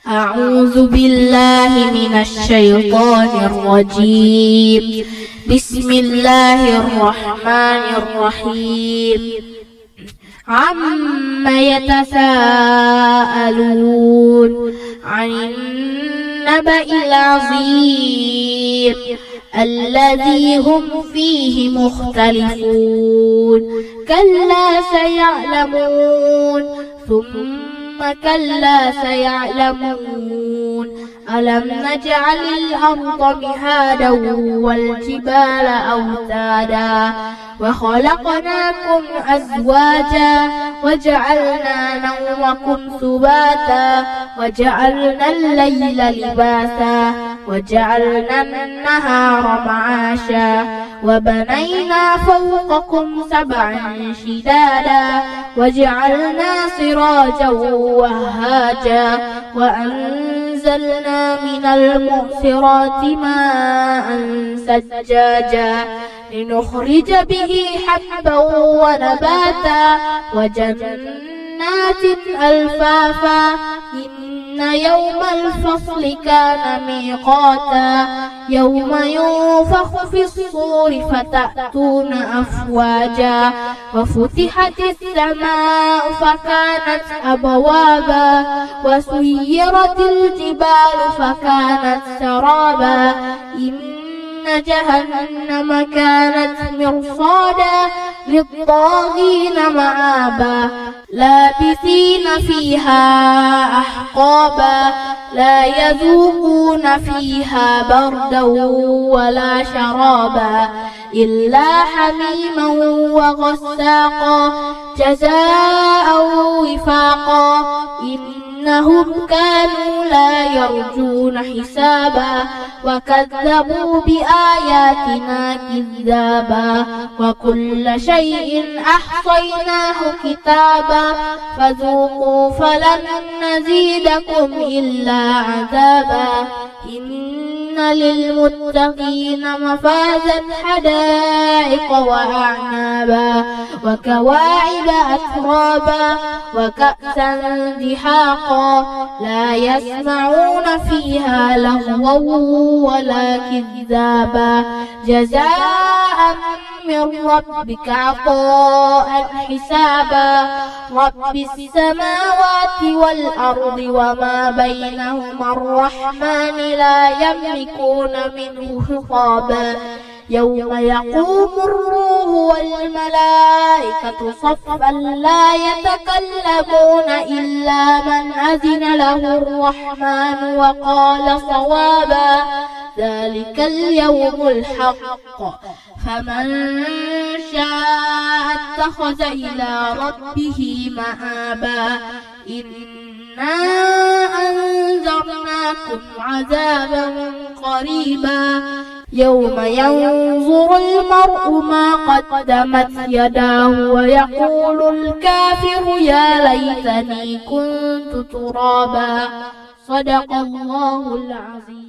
أعوذ بالله من الشيطان الرجيم. بسم الله الرحمن الرحيم. عما يتساءلون عن النبأ العظيم الذي هم فيه مختلفون. كلا سيعلمون ثم كلا سيعلمون. ألم نجعل الأرض مهادا والجبال أوتادا وخلقناكم أزواجا وجعلنا نومكم سباتا وجعلنا الليل لباسا وجعلنا النهار معاشا وبنينا فوقكم سبعا شدادا وجعلنا سراجا وهاجا وأنزلنا من المعصرات ماء ثجاجا لنخرج به حبا ونباتا وجنات ألفافا إن يوم الفصل كان ميقاتا يوم ينفخ في الصور فتأتون أفواجا وفتحت السماء فكانت أبوابا وسيرت الجبال فكانت سرابا إن جهنم كانت مرصادا للطاغين مآبا لابثين فيها أحقابا لا يذوقون فيها بردا ولا شرابا إلا حميما وغساقا جزاء وفاقا إنهم كانوا لا يرجون حسابا وكذبوا بآياتنا كذابا وكل شيء أحصيناه كتابا فذوقوا فلن نزيدكم إلا عذابا إن للمتقين مفازا حدائق وأعنابا وكواعب أترابا وكأسا دحاقا لا يسمعون فيها لغوا ولا كذابا جزاء من ربك عطاء حسابا رب السماوات والأرض وما بينهما الرحمن لا يملكون منه خطابا يوم يقوم الروح والملائكة صفا لا يتكلمون إلا من أذن له الرحمن وقال صوابا ذلك اليوم الحق فمن شاء اتخذ إلى ربه مآبا إنا أنذرناكم عذابا قريبا يوم ينظر المرء ما قدمت يداه ويقول الكافر يا ليتني كنت ترابا صدق الله العظيم.